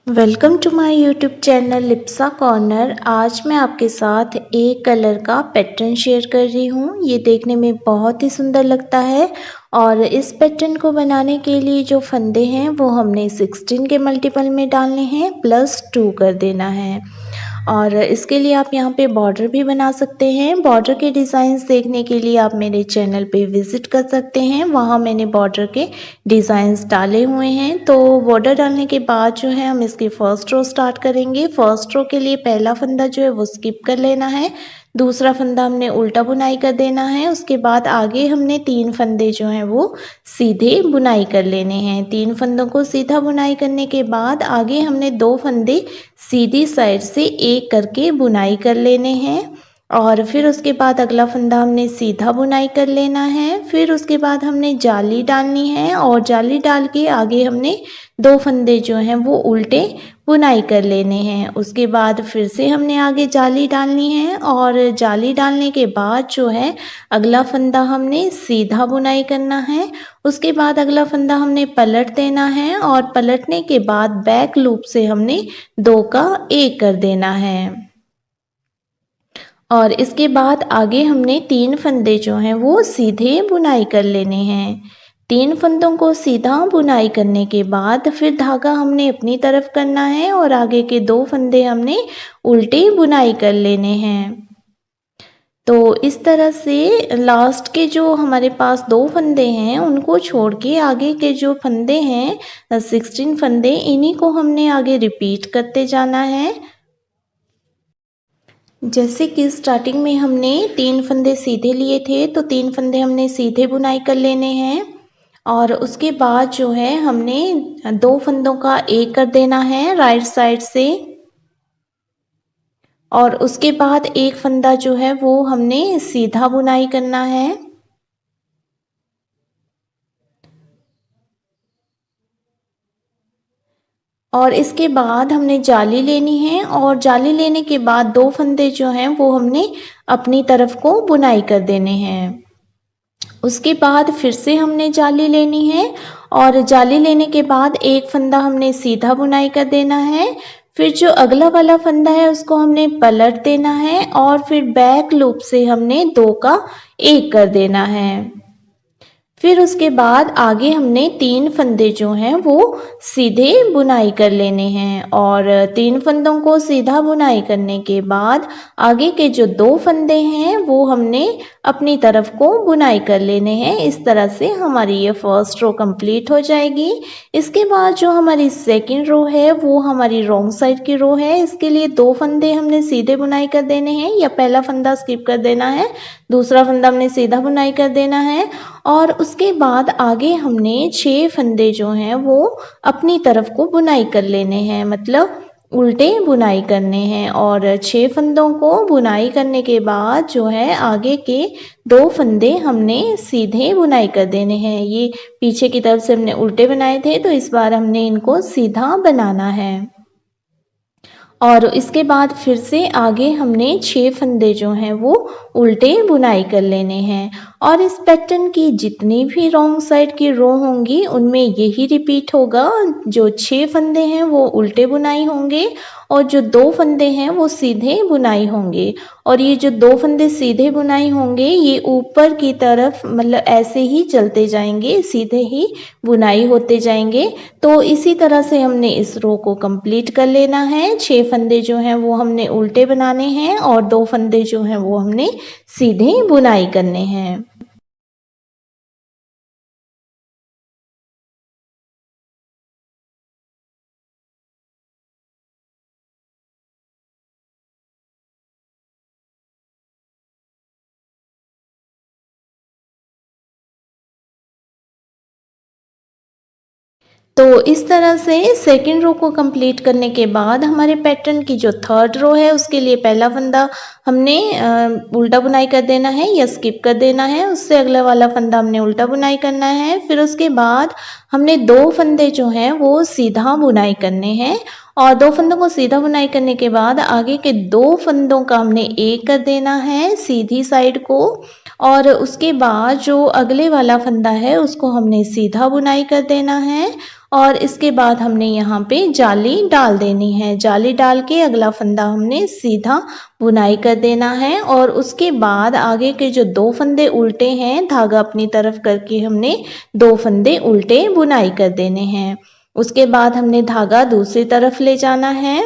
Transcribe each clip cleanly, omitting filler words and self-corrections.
Welcome to my YouTube channel Lipsa corner. आज मैं आपके साथ एक कलर का पैटर्न शेयर कर रही हूँ। ये देखने में बहुत ही सुंदर लगता है और इस पैटर्न को बनाने के लिए जो फंदे हैं वो हमने 16 के मल्टीपल में डालने हैं प्लस 2 कर देना है। और इसके लिए आप यहाँ पे बॉर्डर भी बना सकते हैं। बॉर्डर के डिज़ाइंस देखने के लिए आप मेरे चैनल पे विज़िट कर सकते हैं, वहाँ मैंने बॉर्डर के डिज़ाइंस डाले हुए हैं। तो बॉर्डर डालने के बाद जो है हम इसकी फर्स्ट रो स्टार्ट करेंगे। फर्स्ट रो के लिए पहला फंदा जो है वो स्किप कर लेना है, दूसरा फंदा हमने उल्टा बुनाई कर देना है। उसके बाद आगे हमने 3 फंदे जो हैं वो सीधे बुनाई कर लेने हैं। 3 फंदों को सीधा बुनाई करने के बाद आगे हमने 2 फंदे सीधी साइड से एक करके बुनाई कर लेने हैं और फिर उसके बाद अगला फंदा हमने सीधा बुनाई कर लेना है। फिर उसके बाद हमने जाली डालनी है और जाली डाल के आगे हमने 2 फंदे जो हैं वो उल्टे बुनाई कर लेने हैं। उसके बाद फिर से हमने आगे जाली डालनी है और जाली डालने के बाद जो है अगला फंदा हमने सीधा बुनाई करना है। उसके बाद अगला फंदा हमने पलट देना है और पलटने के बाद बैक लूप से हमने 2 का 1 कर देना है। और इसके बाद आगे हमने 3 फंदे जो हैं वो सीधे बुनाई कर लेने हैं। 3 फंदों को सीधा बुनाई करने के बाद फिर धागा हमने अपनी तरफ करना है और आगे के 2 फंदे हमने उल्टी बुनाई कर लेने हैं। तो इस तरह से लास्ट के जो हमारे पास 2 फंदे हैं उनको छोड़ के आगे के जो फंदे हैं 16 फंदे, इन्हीं को हमने आगे रिपीट करते जाना है। जैसे कि स्टार्टिंग में हमने 3 फंदे सीधे लिए थे तो 3 फंदे हमने सीधे बुनाई कर लेने हैं और उसके बाद जो है हमने 2 फंदों का 1 कर देना है राइट साइड से और उसके बाद एक फंदा जो है वो हमने सीधा बुनाई करना है। और इसके बाद हमने जाली लेनी है और जाली लेने के बाद 2 फंदे जो हैं वो हमने अपनी तरफ को बुनाई कर देने हैं। उसके बाद फिर से हमने जाली लेनी है और जाली लेने के बाद एक फंदा हमने सीधा बुनाई कर देना है। फिर जो अगला वाला फंदा है उसको हमने पलट देना है और फिर बैक लूप से हमने 2 का 1 कर देना है। फिर उसके बाद आगे हमने 3 फंदे जो हैं वो सीधे बुनाई कर लेने हैं और 3 फंदों को सीधा बुनाई करने के बाद आगे के जो 2 फंदे हैं वो हमने अपनी तरफ को बुनाई कर लेने हैं। इस तरह से हमारी ये फर्स्ट रो कंप्लीट हो जाएगी। इसके बाद जो हमारी सेकंड रो है वो हमारी रॉन्ग साइड की रो है। इसके लिए 2 फंदे हमने सीधे बुनाई कर देने हैं, या पहला फंदा स्किप कर देना है, दूसरा फंदा हमने सीधा बुनाई कर देना है और उसके बाद आगे हमने 6 फंदे जो हैं वो अपनी तरफ को बुनाई कर लेने हैं, मतलब उल्टे बुनाई करने हैं। और 6 फंदों को बुनाई करने के बाद जो है आगे के 2 फंदे हमने सीधे बुनाई कर देने हैं। ये पीछे की तरफ से हमने उल्टे बनाए थे तो इस बार हमने इनको सीधा बनाना है। और इसके बाद फिर से आगे हमने 6 फंदे जो हैं वो उल्टे बुनाई कर लेने हैं और इस पैटर्न की जितनी भी रॉन्ग साइड की रो होंगी उनमें यही रिपीट होगा। जो 6 फंदे हैं वो उल्टे बुनाई होंगे और जो 2 फंदे हैं वो सीधे बुनाई होंगे। और ये जो 2 फंदे सीधे बुनाई होंगे ये ऊपर की तरफ मतलब ऐसे ही चलते जाएंगे, सीधे ही बुनाई होते जाएंगे। तो इसी तरह से हमने इस रो को कंप्लीट कर लेना है। 6 फंदे जो हैं वो हमने उल्टे बनाने हैं और 2 फंदे जो हैं वो हमने सीधे बुनाई करने हैं। तो इस तरह से सेकंड रो को कंप्लीट करने के बाद हमारे पैटर्न की जो थर्ड रो है उसके लिए पहला फंदा हमने उल्टा बुनाई कर देना है या स्किप कर देना है, उससे अगला वाला फंदा हमने उल्टा बुनाई करना है। फिर उसके बाद हमने 2 फंदे जो हैं वो सीधा बुनाई करने हैं और 2 फंदों को सीधा बुनाई करने के बाद आगे के 2 फंदों का हमने 1 कर देना है सीधी साइड को और उसके बाद जो अगले वाला फंदा है उसको हमने सीधा बुनाई कर देना है और इसके बाद हमने यहाँ पे जाली डाल देनी है। जाली डाल के अगला फंदा हमने सीधा बुनाई कर देना है और उसके बाद आगे के जो 2 फंदे उल्टे हैं धागा अपनी तरफ करके हमने 2 फंदे उल्टे बुनाई कर देने हैं। उसके बाद हमने धागा दूसरी तरफ ले जाना है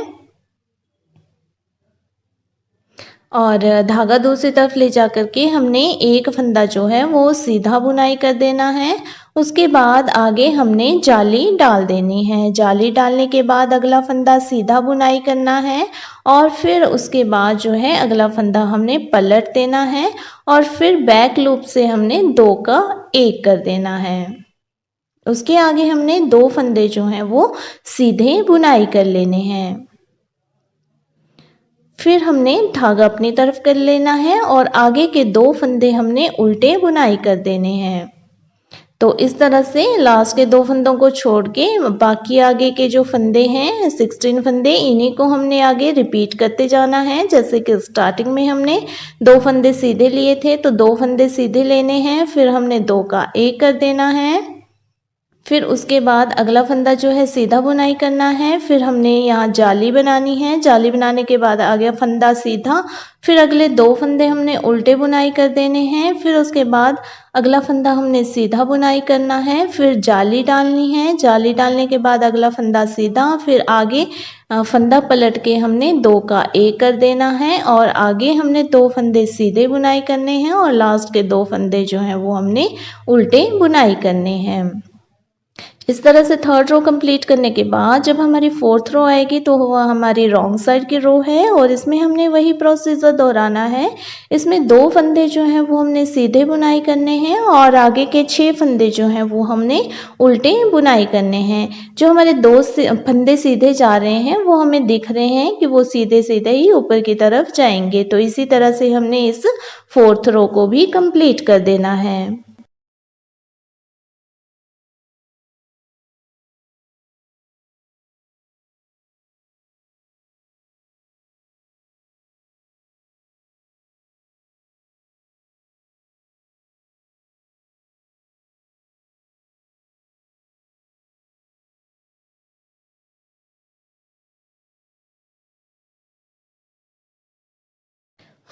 और धागा दूसरी तरफ ले जा कर के हमने एक फंदा जो है वो सीधा बुनाई कर देना है। उसके बाद आगे हमने जाली डाल देनी है। जाली डालने के बाद अगला फंदा सीधा बुनाई करना है और फिर उसके बाद जो है अगला फंदा हमने पलट देना है और फिर बैक लूप से हमने 2 का 1 कर देना है। उसके आगे हमने 2 फंदे जो हैं वो सीधे बुनाई कर लेने हैं। फिर हमने धागा अपनी तरफ कर लेना है और आगे के 2 फंदे हमने उल्टे बुनाई कर देने हैं। तो इस तरह से लास्ट के 2 फंदों को छोड़ के बाकी आगे के जो फंदे हैं 16 फंदे इन्हीं को हमने आगे रिपीट करते जाना है। जैसे कि स्टार्टिंग में हमने 2 फंदे सीधे लिए थे तो 2 फंदे सीधे लेने हैं, फिर हमने 2 का 1 कर देना है। फिर उसके बाद अगला फंदा जो है सीधा बुनाई करना है। फिर हमने यहाँ जाली बनानी है। जाली बनाने के बाद आ गया फंदा सीधा, फिर अगले 2 फंदे हमने उल्टे बुनाई कर देने हैं। फिर उसके बाद अगला फंदा हमने सीधा बुनाई करना है, फिर जाली डालनी है। जाली डालने के बाद अगला फंदा सीधा, फिर आगे फंदा पलट के हमने 2 का 1 कर देना है और आगे हमने 2 फंदे सीधे बुनाई करने हैं और लास्ट के 2 फंदे जो हैं वो हमने उल्टे बुनाई करने हैं। इस तरह से थर्ड रो कंप्लीट करने के बाद जब हमारी फोर्थ रो आएगी तो वह हमारी रॉन्ग साइड की रो है और इसमें हमने वही प्रोसीजर दोहराना है। इसमें 2 फंदे जो हैं वो हमने सीधे बुनाई करने हैं और आगे के 6 फंदे जो हैं वो हमने उल्टे बुनाई करने हैं। जो हमारे 2 फंदे सीधे जा रहे हैं वो हमें दिख रहे हैं कि वो सीधे सीधे ही ऊपर की तरफ जाएंगे। तो इसी तरह से हमने इस फोर्थ रो को भी कंप्लीट कर देना है।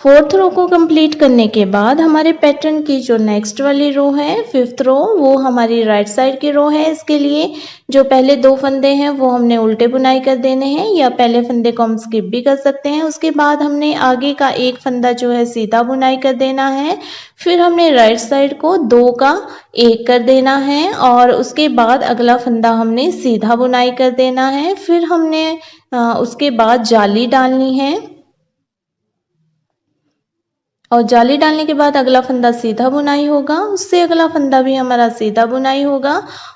फोर्थ रो को कंप्लीट करने के बाद हमारे पैटर्न की जो नेक्स्ट वाली रो है फिफ्थ रो, वो हमारी राइट साइड की रो है। इसके लिए जो पहले 2 फंदे हैं वो हमने उल्टे बुनाई कर देने हैं या पहले फंदे को हम स्किप भी कर सकते हैं। उसके बाद हमने आगे का एक फंदा जो है सीधा बुनाई कर देना है, फिर हमने राइट साइड को 2 का 1 कर देना है और उसके बाद अगला फंदा हमने सीधा बुनाई कर देना है। फिर हमने उसके बाद जाली डालनी है और जाली डालने के बाद अगला फंदा सीधा बुनाई होगा, उससे अगला फंदा भी हमारा सीधा बुनाई होगा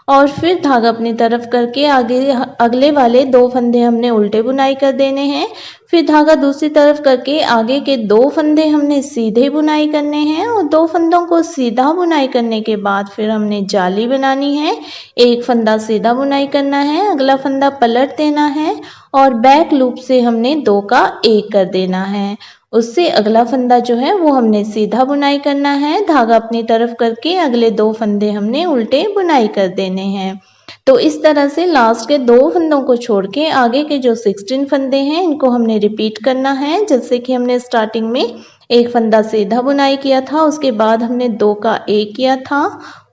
और फिर धागा अपनी तरफ करके आगे अगले वाले 2 फंदे हमने उल्टे बुनाई कर देने हैं। फिर धागा दूसरी तरफ करके आगे के 2 फंदे हमने सीधे बुनाई करने हैं और 2 फंदों को सीधा बुनाई करने के बाद फिर हमने जाली बनानी है। एक फंदा सीधा बुनाई करना है, अगला फंदा पलट देना है और बैक लूप से हमने 2 का 1 कर देना है। उससे अगला फंदा जो है वो हमने सीधा बुनाई करना है। धागा अपनी तरफ करके अगले 2 फंदे हमने उल्टे बुनाई कर देने हैं। तो इस तरह से लास्ट के 2 फंदों को छोड़ के आगे के जो 16 फंदे हैं इनको हमने रिपीट करना है। जैसे कि हमने स्टार्टिंग में एक फंदा सीधा बुनाई किया था, उसके बाद हमने 2 का 1 किया था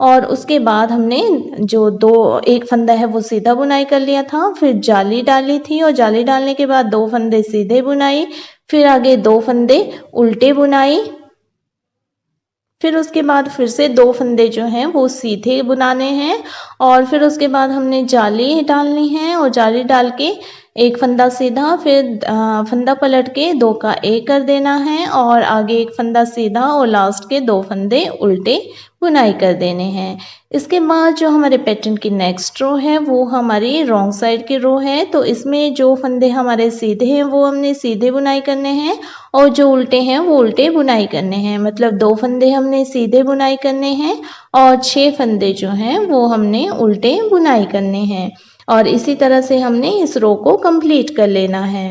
और उसके बाद हमने जो एक फंदा है वो सीधा बुनाई कर लिया था, फिर जाली डाली थी और जाली डालने के बाद 2 फंदे सीधे बुनाई, फिर आगे 2 फंदे उल्टे बुनाई, फिर उसके बाद फिर से 2 फंदे जो हैं वो सीधे बुनाने हैं और फिर उसके बाद हमने जाली डालनी है और जाली डाल के एक फंदा सीधा, फिर फंदा पलट के 2 का 1 कर देना है और आगे एक फंदा सीधा और लास्ट के 2 फंदे उल्टे बुनाई कर देने हैं। इसके बाद जो हमारे पैटर्न की नेक्स्ट रो है वो हमारी रॉन्ग साइड की रो है। तो इसमें जो फंदे हमारे सीधे हैं वो हमने सीधे बुनाई करने हैं और जो उल्टे हैं वो उल्टे बुनाई करने हैं। मतलब 2 फंदे हमने सीधे बुनाई करने हैं और 6 फंदे जो हैं वो हमने उल्टे बुनाई करने हैं और इसी तरह से हमने इस रो को कंप्लीट कर लेना है।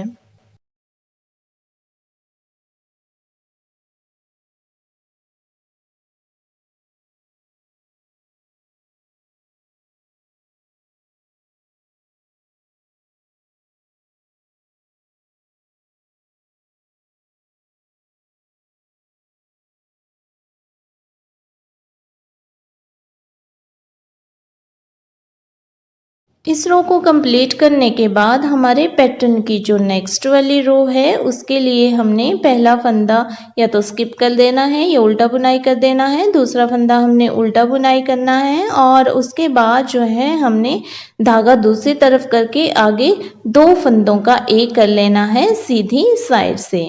इस रो को कंप्लीट करने के बाद हमारे पैटर्न की जो नेक्स्ट वाली रो है उसके लिए हमने पहला फंदा या तो स्किप कर देना है या उल्टा बुनाई कर देना है, दूसरा फंदा हमने उल्टा बुनाई करना है और उसके बाद जो है हमने धागा दूसरी तरफ करके आगे 2 फंदों का एक कर लेना है सीधी साइड से।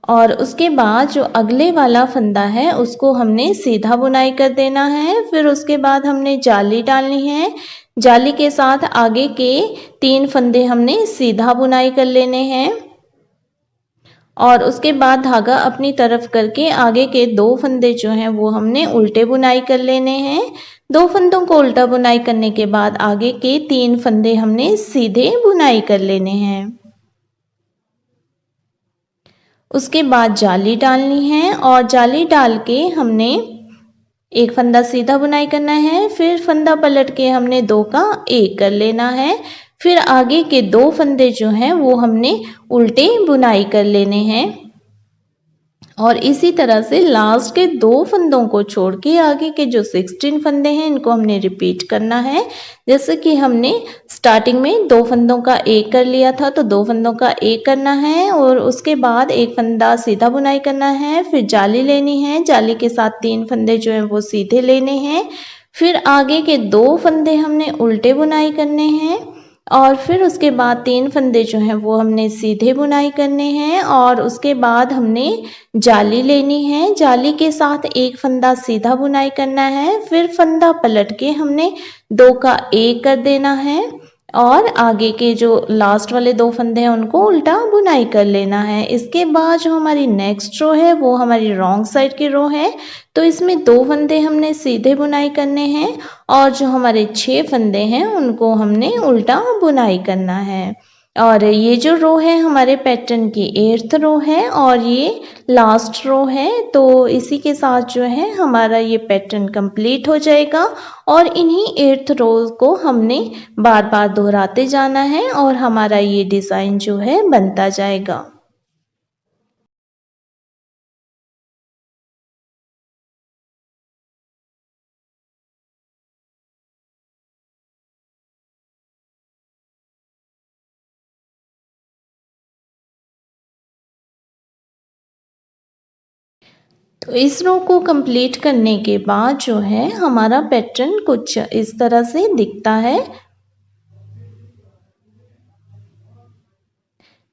और उसके बाद जो अगले वाला फंदा है उसको हमने सीधा बुनाई कर देना है। फिर उसके बाद हमने जाली डालनी है, जाली के साथ आगे के 3 फंदे हमने सीधा बुनाई कर लेने हैं और उसके बाद धागा अपनी तरफ करके आगे के 2 फंदे जो हैं वो हमने उल्टे बुनाई कर लेने हैं। 2 फंदों को उल्टा बुनाई करने के बाद आगे के 3 फंदे हमने सीधे बुनाई कर लेने हैं। उसके बाद जाली डालनी है और जाली डाल के हमने एक फंदा सीधा बुनाई करना है, फिर फंदा पलट के हमने 2 का 1 कर लेना है। फिर आगे के 2 फंदे जो हैं वो हमने उल्टे बुनाई कर लेने हैं और इसी तरह से लास्ट के 2 फंदों को छोड़ के आगे के जो 16 फंदे हैं इनको हमने रिपीट करना है। जैसे कि हमने स्टार्टिंग में 2 फंदों का 1 कर लिया था तो 2 फंदों का 1 करना है और उसके बाद एक फंदा सीधा बुनाई करना है, फिर जाली लेनी है, जाली के साथ 3 फंदे जो हैं वो सीधे लेने हैं, फिर आगे के 2 फंदे हमने उल्टे बुनाई करने हैं और फिर उसके बाद 3 फंदे जो हैं वो हमने सीधे बुनाई करने हैं और उसके बाद हमने जाली लेनी है, जाली के साथ एक फंदा सीधा बुनाई करना है, फिर फंदा पलट के हमने 2 का 1 कर देना है और आगे के जो लास्ट वाले 2 फंदे हैं उनको उल्टा बुनाई कर लेना है। इसके बाद जो हमारी नेक्स्ट रो है वो हमारी रॉन्ग साइड की रो है, तो इसमें 2 फंदे हमने सीधे बुनाई करने हैं और जो हमारे 6 फंदे हैं उनको हमने उल्टा बुनाई करना है। और ये जो रो है हमारे पैटर्न की 8th रो है और ये लास्ट रो है, तो इसी के साथ जो है हमारा ये पैटर्न कंप्लीट हो जाएगा और इन्हीं 8th रो को हमने बार बार दोहराते जाना है और हमारा ये डिज़ाइन जो है बनता जाएगा। तो इस रो को कंप्लीट करने के बाद जो है हमारा पैटर्न कुछ इस तरह से दिखता है।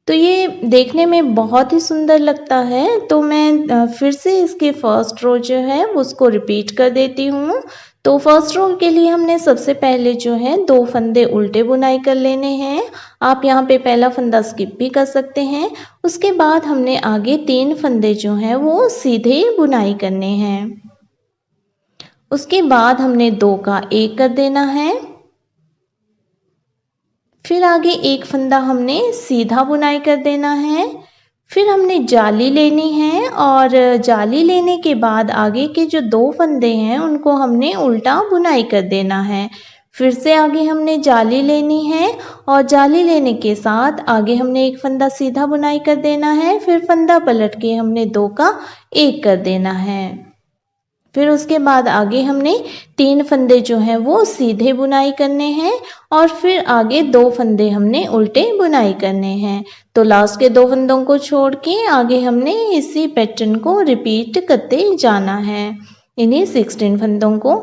तो ये देखने में बहुत ही सुंदर लगता है, तो मैं फिर से इसके फर्स्ट रो जो है उसको रिपीट कर देती हूँ। तो फर्स्ट रो के लिए हमने सबसे पहले जो है 2 फंदे उल्टे बुनाई कर लेने हैं। आप यहाँ पे पहला फंदा स्किप भी कर सकते हैं। उसके बाद हमने आगे 3 फंदे जो हैं वो सीधे बुनाई करने हैं। उसके बाद हमने 2 का 1 कर देना है, फिर आगे एक फंदा हमने सीधा बुनाई कर देना है, फिर हमने जाली लेनी है और जाली लेने के बाद आगे के जो 2 फंदे हैं उनको हमने उल्टा बुनाई कर देना है। फिर से आगे हमने जाली लेनी है और जाली लेने के साथ आगे हमने एक फंदा सीधा बुनाई कर देना है, फिर फंदा पलट के हमने 2 का 1 कर देना है। फिर उसके बाद आगे हमने 3 फंदे जो हैं वो सीधे बुनाई करने हैं और फिर आगे 2 फंदे हमने उल्टे बुनाई करने हैं। तो लास्ट के 2 फंदों को छोड़ के आगे हमने इसी पैटर्न को रिपीट करते जाना है, इन्हीं 16 फंदों को।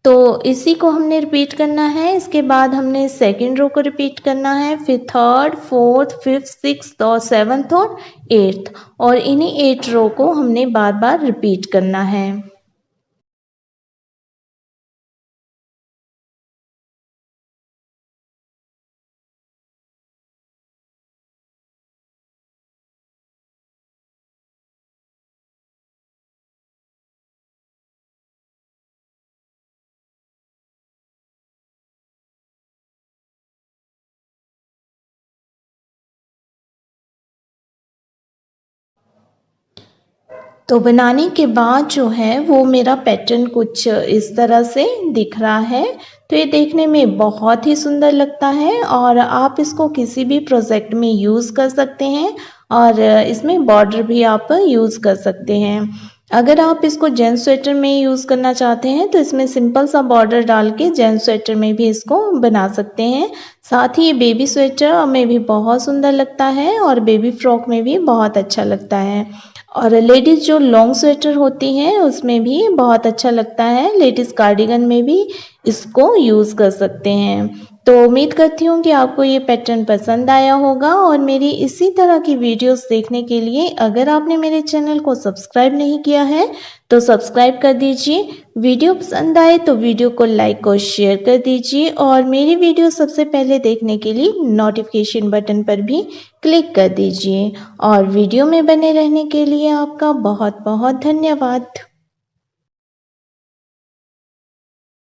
तो इसी को हमने रिपीट करना है। इसके बाद हमने सेकेंड रो को रिपीट करना है, फिर थर्ड, फोर्थ, फिफ्थ, सिक्स्थ और 7th और 8th और इन्हीं 8 रो को हमने बार बार रिपीट करना है। तो बनाने के बाद जो है वो मेरा पैटर्न कुछ इस तरह से दिख रहा है। तो ये देखने में बहुत ही सुंदर लगता है और आप इसको किसी भी प्रोजेक्ट में यूज़ कर सकते हैं और इसमें बॉर्डर भी आप यूज़ कर सकते हैं। अगर आप इसको जेंट्स स्वेटर में यूज़ करना चाहते हैं तो इसमें सिंपल सा बॉर्डर डाल के जेंट्स स्वेटर में भी इसको बना सकते हैं। साथ ही ये बेबी स्वेटर में भी बहुत सुंदर लगता है और बेबी फ्रॉक में भी बहुत अच्छा लगता है। और लेडीज़ जो लॉन्ग स्वेटर होती हैं उसमें भी बहुत अच्छा लगता है। लेडीज़ कार्डिगन में भी इसको यूज़ कर सकते हैं। तो उम्मीद करती हूँ कि आपको ये पैटर्न पसंद आया होगा और मेरी इसी तरह की वीडियोस देखने के लिए अगर आपने मेरे चैनल को सब्सक्राइब नहीं किया है तो सब्सक्राइब कर दीजिए। वीडियो पसंद आए तो वीडियो को लाइक और शेयर कर दीजिए और मेरी वीडियो सबसे पहले देखने के लिए नोटिफिकेशन बटन पर भी क्लिक कर दीजिए और वीडियो में बने रहने के लिए आपका बहुत बहुत धन्यवाद।